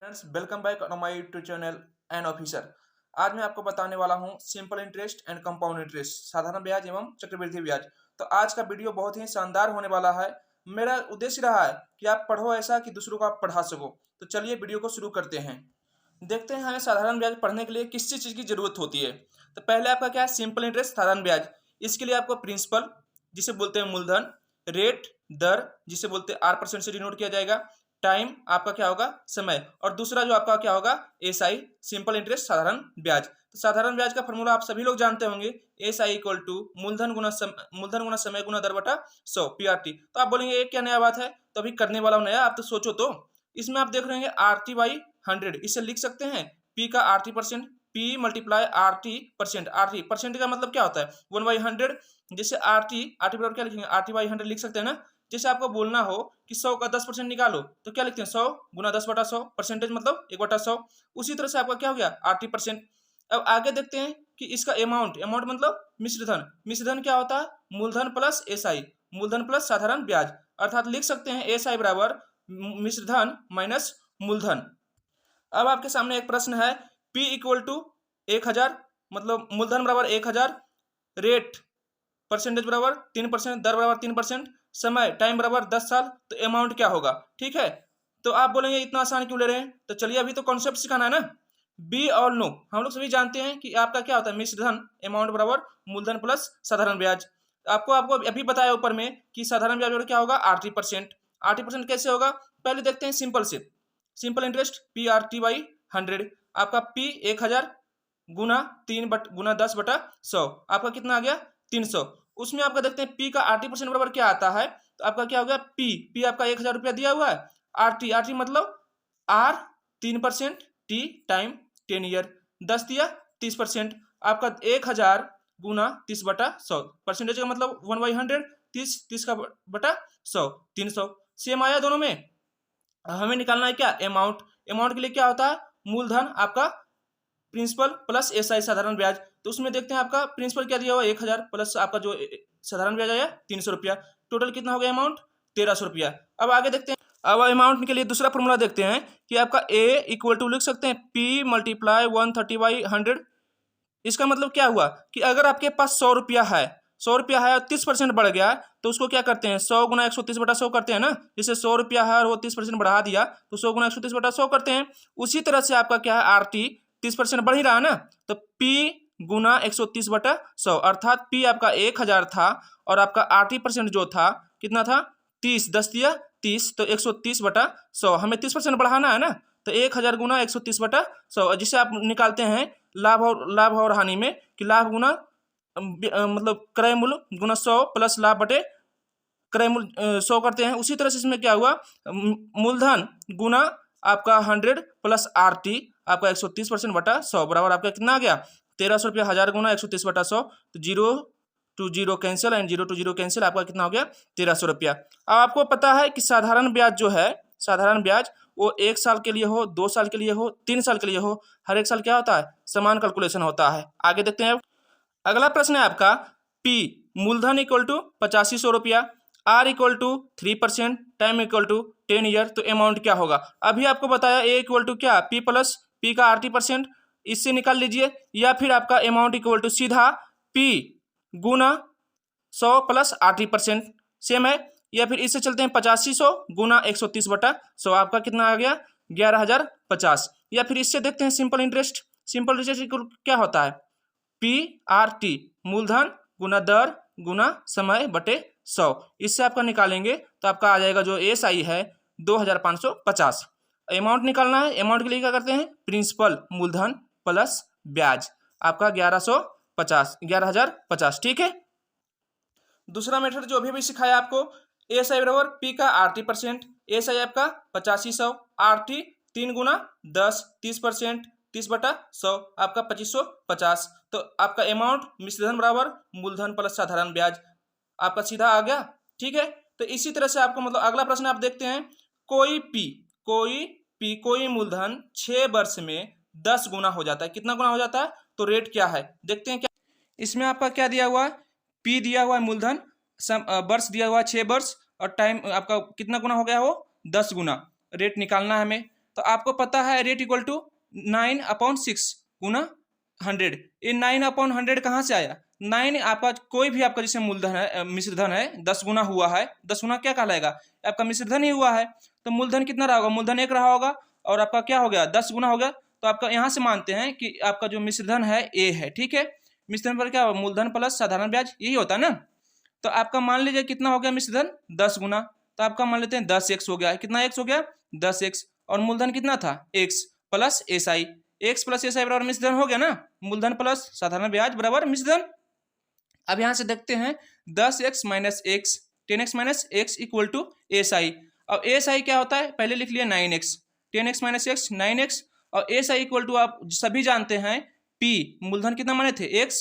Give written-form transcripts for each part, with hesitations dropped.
Friends, welcome back on my YouTube channel and officer. आज मैं आपको बताने वाला हूं simple interest and compound interest, साधारण ब्याज एवं चक्रवृद्धि ब्याज। तो आज का वीडियो बहुत ही शानदार होने वाला है। मेरा उद्देश्य रहा है कि आप पढ़ो ऐसा कि दूसरों को आप पढ़ा सको। तो चलिए वीडियो को शुरू करते हैं। देखते हैं हमें साधारण ब्याज पढ़ने के लिए किस चीज़ की जरूरत होती है। तो पहले आपका क्या है, सिंपल इंटरेस्ट साधारण ब्याज। इसके लिए आपको प्रिंसिपल जिसे बोलते हैं मूलधन, रेट दर जिसे बोलते हैं R% से डिनोट किया जाएगा, टाइम आपका क्या होगा समय, और दूसरा जो आपका क्या होगा SI सिंपल इंटरेस्ट साधारण ब्याज। तो साधारण ब्याज का फॉर्मूला आप सभी लोग जानते होंगे, SI इक्वल टू मूलधन गुना समय गुना दर बटा 100 PRT। तो आप बोलेंगे ये क्या नया बात है, तो अभी करने वाला हूं नया, आप तो सोचो। तो इसमें आप देख रहे हैं RT/100, इसे लिख सकते हैं P का RT%, P multiply RT%। RT% का मतलब क्या होता है 1/100। जैसे RT बराबर क्या लिखेंगे, RT/100 लिख सकते हैं ना। जैसे आपको बोलना हो कि 100 का 10% निकालो तो क्या लिखते हैं 100 गुना 10/100, परसेंटेज मतलब 1/100। उसी तरह से आपका क्या हो गया RT%। अब आगे देखते हैं कि इसका अमाउंट मतलब मिश्रधन क्या होता है मूलधन प्लस SI, मूलधन प्लस साधारण ब्याज। अर्थात लिख सकते हैं SI बराबर मिश्रधन माइनस मूलधन। अब आपके सामने एक प्रश्न है, P इक्वल टू 1000, मतलब मूलधन बराबर 1000, रेट परसेंटेज बराबर 3%, दर बराबर 3%, समय टाइम बराबर 10 साल, तो अमाउंट क्या होगा। ठीक है, तो आप बोलेंगे इतना आसान क्यों ले रहे हैं, तो चलिए अभी तो कॉन्सेप्ट सिखाना है ना। बी और नो हम लोग सभी जानते हैं कि आपका क्या होता है मिश्रधन, अमाउंट बराबर मूलधन प्लस साधारण ब्याज। आपको आपको अभी बताया ऊपर में कि साधारण ब्याज बराबर क्या होगा RT%। RT% कैसे होगा, पहले देखते हैं सिंपल से। सिंपल इंटरेस्ट PRT/100, आपका P 1000 गुना 10/100, आपका कितना आ गया 300। उसमें आपका देखते हैं P का RT% बराबर क्या आता है, तो आपका क्या हो गया P आपका 1000 रुपया दिया हुआ है। RT मतलब R 3%, T टाइम 10 ईयर, 10 दिया 30%, आपका 1000 गुना 30/100, परसेंटेज का मतलब 1/100, 30 का बटा 100, 300। सेम आया दोनों में। हमें निकालना है क्या अमाउंट के लिए क्या होता है मूलधन आपका प्रिंसिपल प्लस SI साधारण ब्याज। तो उसमें देखते हैं आपका प्रिंसिपल क्या दिया हुआ 1000 प्लस आपका जो साधारण ब्याज आया 300 रुपया, टोटल कितना हो गया अमाउंट 1300 रुपया। अब आगे देखते हैं, अब अमाउंट के लिए दूसरा फॉर्मूला देखते हैं कि आपका A इक्वल टू लिख सकते हैं P मल्टीप्लाई 130/100। इसका मतलब क्या हुआ कि अगर आपके पास 100 रुपया है, 100 रुपया है और 30% बढ़ गया, तो उसको क्या करते हैं 100 गुना 130/100 करते हैं ना। जैसे 100 रुपया है और वो 30% बढ़ा दिया तो 100 गुना 130/100 करते हैं। उसी तरह से आपका क्या है RT 30% बढ़ ही रहा है ना, तो P गुना 130/100, अर्थात P आपका 1000 था और आपका RT% जो था कितना था 30, 10 दिया 30, तो 130/100 हमें 30% बढ़ाना है ना। तो 1000 गुना 130/100, जिसे आप निकालते हैं लाभ और हानि में कि लाभ गुना मतलब क्रय मूल्य गुना 100 प्लस लाभ बटे क्रय मूल्य 100 करते हैं। उसी तरह से इसमें क्या हुआ मूलधन गुना आपका 100 प्लस RT आपका 130%/100 बराबर आपका कितना आ गया 1300 रुपया। 1000 गुना 130/100, तो 0 to 0 cancel and 0 to 0 cancel, आपका कितना हो गया 1300 रुपया। अब आपको पता है कि साधारण ब्याज जो है, साधारण ब्याज वो 1 साल के लिए हो, 2 साल के लिए हो, 3 साल के लिए हो, हर एक साल क्या होता है समान कैलकुलेशन होता है। आगे देखते हैं, अगला प्रश्न है आपका P मूलधन इक्वल टू 8500 रुपया, R equal to 3%, time equal to 10 year, तो अमाउंट क्या होगा। अभी आपको बताया A इक्वल टू क्या P प्लस P का RT%, इससे निकाल लीजिए, या फिर आपका अमाउंट इक्वल टू सीधा P गुना 100 प्लस RT% सेम है, या फिर इससे चलते हैं 8500 गुना 130/100, आपका कितना आ गया 11050। या फिर इससे देखते हैं सिंपल इंटरेस्ट क्या होता है PRT मूलधन गुना दर गुना समय बटे 100, इससे आपका निकालेंगे तो आपका आ जाएगा जो SI है 2550। अमाउंट निकालना है, अमाउंट के लिए क्या करते हैं प्रिंसिपल मूलधन प्लस ब्याज, आपका 11050। ठीक है, दूसरा मेथड जो अभी भी सिखाया आपको, SI बराबर P का RT%, SI आपका 8500, RT 3 गुना 10 30%, 30/100 आपका 2550। तो आपका अमाउंट मिश्रधन बराबर मूलधन प्लस साधारण ब्याज आपका सीधा आ गया। ठीक है, तो इसी तरह से आपको मतलब अगला प्रश्न आप देखते हैं, कोई मूलधन 6 वर्ष में 10 गुना हो जाता है, कितना गुना हो जाता है, तो रेट क्या है देखते हैं। क्या इसमें आपका क्या दिया हुआ है P दिया हुआ है मूलधन, वर्ष दिया हुआ है 6 वर्ष, और टाइम आपका कितना गुना हो गया वो 10 गुना, रेट निकालना है हमें। तो आपको पता है रेट इक्वल टू 9/6 गुना 100। ये 9/100 कहाँ से आया? 9 आपका कोई भी आपका जैसे मूलधन है, मिश्रधन है, 10 गुना हुआ है, 10 गुना क्या कहलाएगा? आपका मिश्रधन ही हुआ है। तो मूलधन कितना रहा होगा? मूलधन 1 रहा होगा और आपका क्या हो गया? 10 गुना हो गया। तो आपका यहाँ से मानते हैं कि आपका जो मिश्रधन है ए है, ठीक है। मिश्रधन पर क्या होगा? मूलधन प्लस साधारण ब्याज, यही होता है ना। तो आपका मान लीजिए कितना हो गया मिश्रधन? 10 गुना। तो आपका मान लेते हैं 10x हो गया। कितना x हो गया? 10x। और मूलधन कितना था? x plus SI. x plus SI बराबर मिश्रधन हो गया ना। मूलधन प्लस साधारण ब्याज बराबर मिश्रधन। अब यहाँ से देखते हैं 10x minus x, 10x minus x equal to SI. अब एसआई क्या होता है? पहले लिख लिया 9x, 10x minus x 9x। और एसआई इक्वल टू आप सभी जानते हैं p, मूलधन कितना माने थे? x,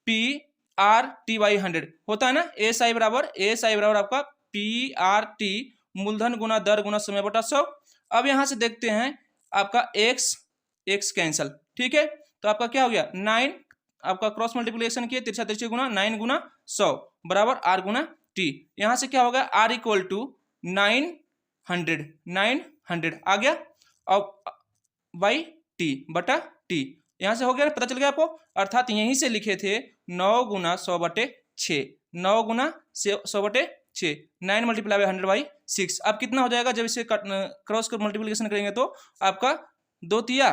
p R T by 100 होता है ना। एसआई बराबर आपका पी आर टी मूलधन गुना दर गुना समय बटा 100। अब यहाँ से देखते हैं आपका x कैंसल, ठीक है। तो आपका क्या हो गया? 9, आपका क्रॉस मल्टीप्लिकेशन किए, तिरछा तिरछी गुना 9 गुना 100 बराबर r गुना t। यहाँ से क्या हो गया? r इक्वल टू 900 आ गया। अब बाई टी बटा टी, यहाँ से हो गया, पता चल गया आपको। अर्थात यहीं से लिखे थे 9 गुना 100/6, 9 गुना 100/6, 9 मल्टीप्लाई बाई 100/6। अब कितना हो जाएगा? जब इसे क्रॉस मल्टीप्लिकेशन करेंगे तो आपका 2 तिया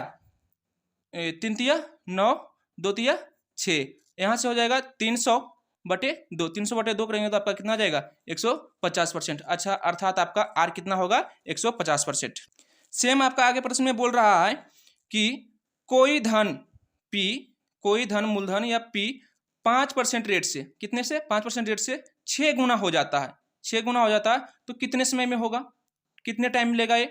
3 तिया 9, 2 तिया 6, यहाँ से हो जाएगा 300/2। 300/2 करेंगे तो आपका कितना आ जाएगा? 150%। अच्छा, अर्थात आपका आर कितना होगा? 150%। सेम आपका आगे प्रश्न में बोल रहा है कि कोई धन P, कोई धन मूलधन या P 5% रेट से, कितने से? 5% रेट से 6 गुना हो जाता है। 6 गुना हो जाता है तो कितने समय में होगा? कितने टाइम लेगा ये?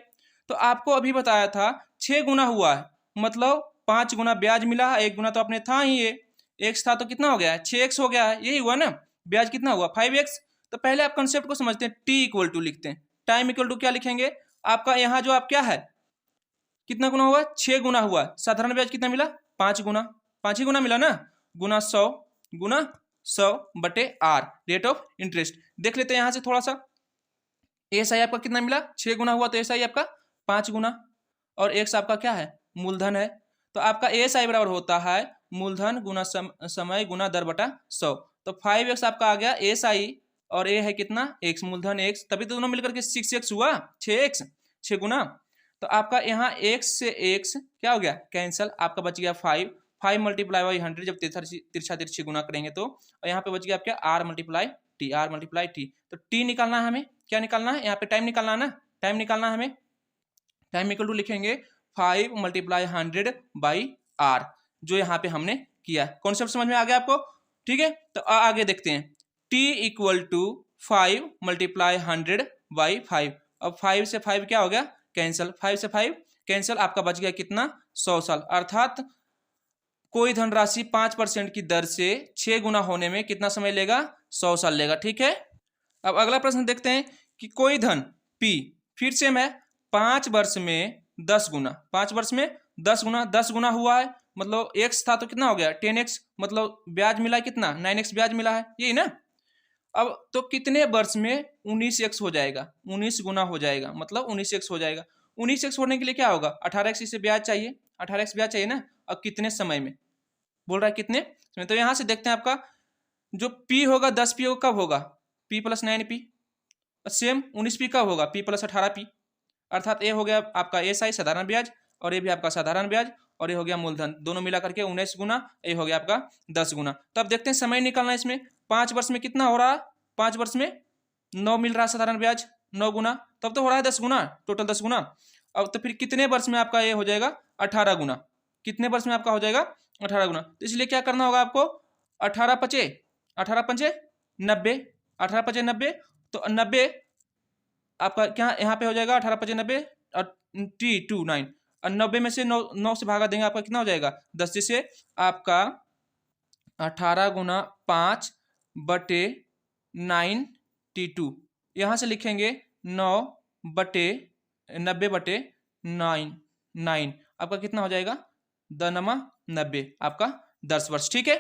तो आपको अभी बताया था 6 गुना हुआ है, मतलब 5 गुना ब्याज मिला है। 1 गुना तो अपने था ही, ये x था तो कितना हो गया है? 6x हो गया है, यही हुआ ना। ब्याज कितना हुआ? 5x। तो पहले आप कंसेप्ट को समझते हैं। t इक्वल टू लिखते हैं, टाइम इक्वल टू क्या लिखेंगे? आपका यहाँ जो आप क्या है, कितना गुना हुआ? 6 गुना हुआ। साधारण ब्याज कितना मिला? 5 गुना, 5 ही गुना मिला ना, गुना 100/r रेट ऑफ इंटरेस्ट। देख लेते हैं यहाँ से थोड़ा सा। एसआई आपका कितना मिला? 6 गुना हुआ तो एसआई आपका 5 गुना, और एक्स आपका क्या है? मूलधन है। तो आपका एसआई बराबर होता है मूलधन गुना समय गुना दर बटा 100। तो 5x आपका आ गया एसआई, और ए है कितना? x, मूलधन x, तभी तो दोनों मिलकर के 6x हुआ, 6x, 6 गुना। तो आपका यहाँ x से x क्या हो गया? कैंसल। आपका बच गया 5 मल्टीप्लाई बाई 100 जब तिरछा तिरछी गुना करेंगे तो। और यहाँ पे बच गया आपका r मल्टीप्लाई टी। तो t निकालना है हमें। क्या निकालना है? यहाँ पे टाइम निकालना है ना, टाइम निकालना है हमें। टाइम इक्वल टू लिखेंगे 5 मल्टीप्लाई 100/r, जो यहाँ पे हमने किया। कॉन्सेप्ट समझ में आ गया आपको? ठीक है। तो आगे देखते हैं। t equal to 5 multiply 100/5। अब 5 से 5 क्या हो गया? कैंसल। 5 से 5 कैंसल। आपका बच गया कितना? 100 साल। अर्थात कोई धनराशि 5% की दर से 6 गुना होने में कितना समय लेगा? 100 साल लेगा। ठीक है। अब अगला प्रश्न देखते हैं कि कोई धन P, फिर से मैं 5 वर्ष में 10 गुना, 5 वर्ष में 10 गुना, 10 गुना हुआ है, मतलब x था तो कितना हो गया? 10x, मतलब ब्याज मिला है कितना? 9x ब्याज मिला है, यही ना। अब तो कितने वर्ष में 19x हो जाएगा? 19 गुना हो जाएगा, मतलब 19x हो जाएगा। 19x होने के लिए क्या होगा? 18x इसे ब्याज चाहिए, 18x ब्याज चाहिए ना। अब कितने समय में बोल रहा है? कितने समय? तो यहाँ से देखते हैं आपका जो P होगा 10P होगा, कब होगा? P plus 9P। Same 19P कब होगा? P plus 18P। अर्थात ए हो गया आपका एसआई साधारण ब्याज, और ये भी आपका साधारण ब्याज, और ये हो गया मूलधन, दोनों मिला करके 19 गुना, ये हो गया आपका 10 गुना। तो अब देखते हैं समय निकालना इसमें। 5 वर्ष में कितना हो रहा? 5 वर्ष में 9 मिल रहा साधारण ब्याज, 9 गुना, तब तो हो रहा है 10 गुना, टोटल 10 गुना। अब तो फिर कितने वर्ष में आपका ये हो जाएगा? 18 गुना। कितने वर्ष में आपका हो जाएगा? 18 गुना। तो इसलिए क्या करना होगा आपको? 18 पचे 90, 18 पचे 90, तो 90 आपका क्या यहाँ पे हो जाएगा? 18 पचे 90 और टी 2 9, और 90 में से 9 से भागा देंगे, आपका कितना हो जाएगा? 10। जिससे आपका 18 गुना 5/9 T2, यहाँ से लिखेंगे 9/90/9 आपका कितना हो जाएगा? 90 आपका 10 वर्ष। ठीक है।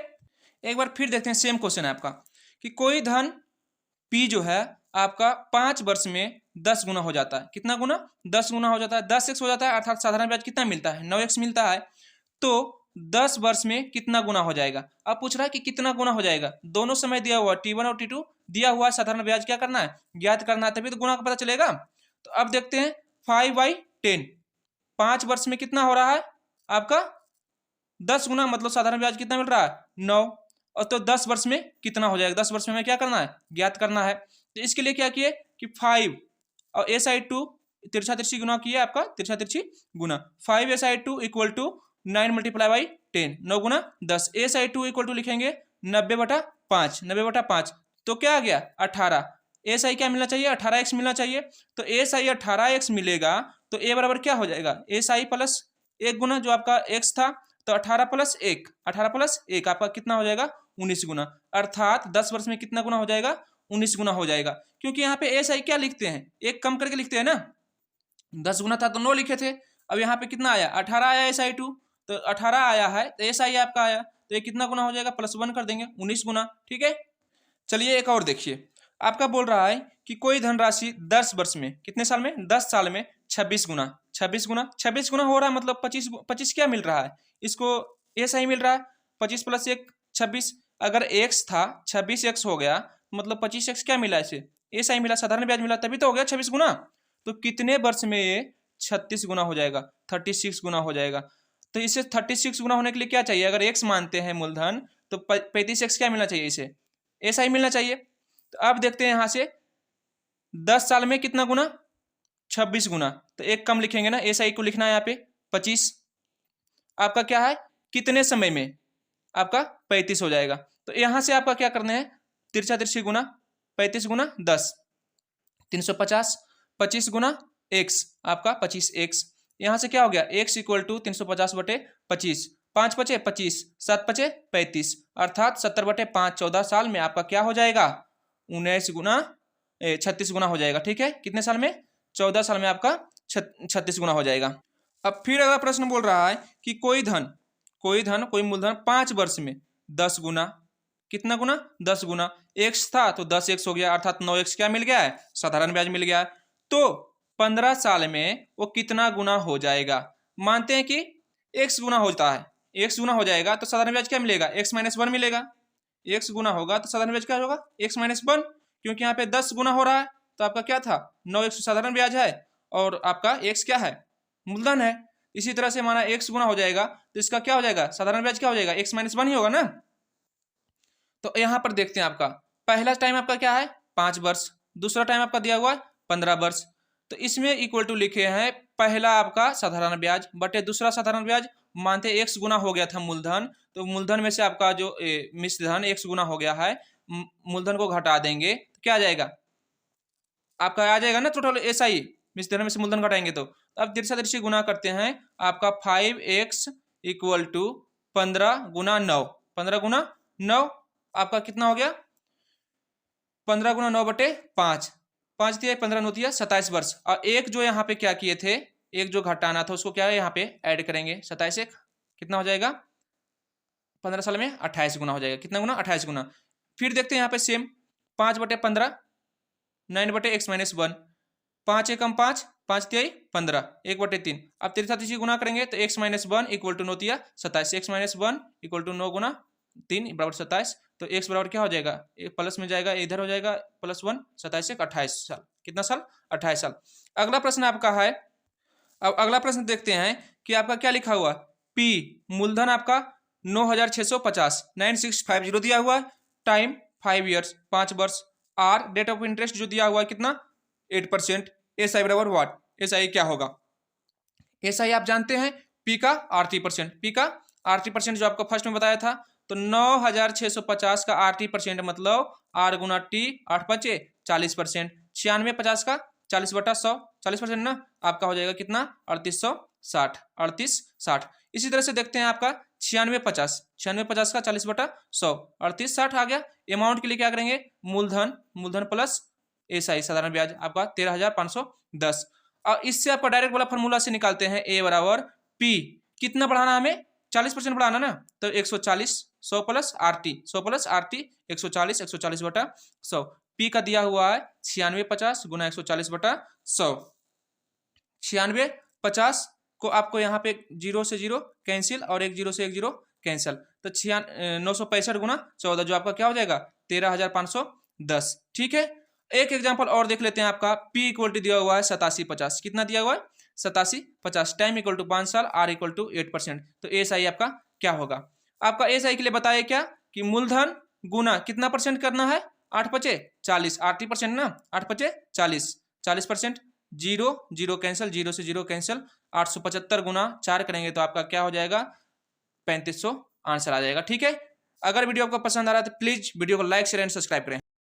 एक बार फिर देखते हैं, सेम क्वेश्चन है आपका कि कोई धन P जो है आपका 5 वर्ष में 10 गुना हो जाता है। कितना गुना? 10 गुना हो जाता है। 10x हो जाता है, अर्थात साधारण ब्याज कितना मिलता है? 9x मिलता है। तो 10 वर्ष में कितना गुना हो जाएगा? अब पूछ रहा है कि कितना गुना हो जाएगा। दोनों समय दिया हुआ T1 और T2 दिया हुआ साधारण ब्याज क्या करना है? ज्ञात करना है, तभी तो गुना का पता चलेगा। तो अब देखते हैं 5/10 5 वर्ष में कितना हो रहा है आपका? 10 गुना, मतलब साधारण ब्याज कितना मिल रहा है? 9। और तो 10 वर्ष में कितना हो जाएगा? 10 वर्ष में हमें क्या करना है? ज्ञात करना है। तो इसके लिए क्या किए कि 5 और SI2 तिरछा तिरछी गुना किए, आपका तिरछा तिरछी गुना 5SI2 equal to 9 multiply by 10, 9 गुना 10। SI2 इक्वल टू लिखेंगे 90/5, 90/5 तो क्या आ गया? 18। SI क्या मिलना चाहिए? 18x मिलना चाहिए। तो SI 18x मिलेगा तो A बराबर क्या हो जाएगा? SI प्लस 1 गुना जो आपका x था, तो 18 प्लस 1, 18 प्लस 1 आपका कितना हो जाएगा? 19 गुना। अर्थात 10 वर्ष में कितना गुना हो जाएगा? 19 गुना हो जाएगा। क्योंकि यहाँ पे SI क्या लिखते हैं? एक कम करके लिखते हैं ना। 10 गुना था तो 9 लिखे थे। अब यहाँ पे कितना आया? 18 आया SI2, तो 18 आया है तो SI आपका आया, तो ये कितना गुना हो जाएगा? +1 कर देंगे, 19 गुना। ठीक है, चलिए एक और देखिए। आपका बोल रहा है कि कोई धनराशि 10 वर्ष में, कितने साल में? 10 साल में 26 गुना, 26 गुना, 26 गुना हो रहा है, मतलब 25 क्या मिल रहा है इसको? SI मिल रहा है। 25 + 1 26। अगर x था 26x हो गया, मतलब 25x क्या मिला इसे? SI मिला, साधारण ब्याज मिला, तभी तो हो गया 26 गुना। तो कितने वर्ष में ये 36 गुना हो जाएगा? 36 गुना हो जाएगा। तो इसे 36 गुना होने के लिए क्या चाहिए? अगर x मानते हैं मूलधन, तो 35x क्या मिलना चाहिए? इसे SI मिलना चाहिए। तो अब देखते हैं यहाँ से 10 साल में कितना गुना? 26 गुना। तो एक कम लिखेंगे ना, SI को लिखना है यहाँ पे 25। आपका क्या है? कितने समय में? आपका 35 हो जाएगा। तो यहाँ से आपका क्या करना है? तिरछा तिरछी गुना, 35 गुना 10 350, 25 गुना x आपका 25x। यहाँ से क्या हो गया? x इक्वल टू 350/25, 5 पचे 25, 7 पचे 35, अर्थात 70/5 14 साल में आपका क्या हो जाएगा? 36 गुना हो जाएगा। ठीक है, कितने साल में? 14 साल में आपका 36 गुना हो जाएगा। अब फिर अगला प्रश्न बोल रहा है कि कोई मूलधन 5 वर्ष में 10 गुना, कितना गुना? 10 गुना। x था तो 10x हो गया, अर्थात 9x क्या मिल गया है? साधारण ब्याज मिल गया है। तो 15 साल में वो कितना गुना हो जाएगा? मानते हैं कि x गुना होता है, x गुना हो जाएगा तो साधारण ब्याज क्या मिलेगा? x - 1 मिलेगा। x गुना होगा तो साधारण ब्याज क्या होगा? x - 1, क्योंकि यहाँ पे 10 गुना हो रहा है तो आपका क्या था? 9x साधारण ब्याज है और आपका x क्या है? मूलधन है। इसी तरह से माना x गुना हो जाएगा तो इसका क्या हो जाएगा? साधारण ब्याज क्या हो जाएगा? x - 1 ही होगा ना। तो यहाँ पर देखते हैं आपका पहला टाइम आपका क्या है? 5 वर्ष। दूसरा टाइम आपका दिया हुआ है 15 वर्ष। तो इसमें इक्वल टू लिखे हैं पहला आपका साधारण ब्याज बटे दूसरा साधारण ब्याज। मानते x गुना हो गया था मूलधन, तो मूलधन में से आपका जो मिश्र धन x गुना हो गया है, मूलधन को घटा देंगे तो क्या आ जाएगा? आपका आ जाएगा ना टोटल SI, मिश्र धन में से मूलधन घटाएंगे तो। अब तिरछा तिरछी गुना करते हैं, आपका 5x इक्वल टू 15 गुना 9, 15 गुना 9 आपका कितना हो गया? 15 गुना 9/5, 5 दिया 15 9 दिया 27 वर्ष। और एक जो यहाँ पे क्या किए थे, एक जो घटाना था उसको क्या है यहाँ पे ऐड करेंगे, 27 एक कितना हो जाएगा? 15 साल में 28 गुना हो जाएगा। कितना गुना? 28 गुना। फिर देखते हैं यहाँ पे सेम 5/15, 9/x - 1, 5 एकम 5, 5 तिहाई 15, 1/3। अब तिरछा तिरछी गुना करेंगे तो x - 1 इक्वल टू 9 तिया 27, x - 1 इक्वल टू 9 गुना 3 बराबर 27। तो x बराबर क्या हो जाएगा? प्लस में जाएगा, इधर हो जाएगा +1, 27 एक 28 साल। कितना साल? 28 साल। अगला प्रश्न आपका है, अब अगला प्रश्न देखते हैं कि आपका क्या लिखा हुआ? P मूलधन आपका 9650, 9650 दिया हुआ है। टाइम 5 ईयर्स, 5 वर्ष। R रेट ऑफ इंटरेस्ट जो दिया हुआ है कितना? 8%। SI बराबर व्हाट? SI क्या होगा? SI आप जानते हैं P का RT%, P का RT% जो आपको फर्स्ट में बताया था। तो 9650 का RT% मतलब R गुना T, 8 5 40%, 96 50 का 40/100, 40% ना आपका हो जाएगा कितना? 3860, 3860। इसी तरह से देखते हैं आपका 96 50, 96 50 का 40/100, 3860 आ गया। अमाउंट के लिए क्या करेंगे? मूलधन प्लस SI साधारण ब्याज आपका 13,510। और इससे आपका डायरेक्ट वाला फॉर्मूला से निकालते हैं A बराबर P, कितना बढ़ाना हमें? 40% बढ़ाना ना, तो 140, 100 plus RT, 100 plus RT 140, 140/100। P का दिया हुआ है 9650 गुना 140/100। 9650 को आपको यहाँ पे 0 से 0 कैंसिल और 10 से 10 कैंसिल, तो 965 गुना 14 जो आपका क्या हो जाएगा 13,510। ठीक है, एक एग्जांपल और देख लेते हैं। आपका P इक्वल टू दिया हुआ है 8750, कितना दिया हुआ है 8750, टाइम इक्वल टू 5 साल, R इक्वल टू 8%। तो एएसआई आपका क्या होगा? आपका एएसआई के लिए बताया क्या कि मूलधन गुना कितना परसेंट करना है 8×5=40, 80% ना, 8×5=40, 40%, 0 कैंसिल, 0 से 0 कैंसिल, 875 गुना 4 करेंगे तो आपका क्या हो जाएगा 3500 आंसर आ जाएगा। ठीक है, अगर वीडियो आपको पसंद आ रहा है तो प्लीज वीडियो को लाइक शेयर एंड सब्सक्राइब करें।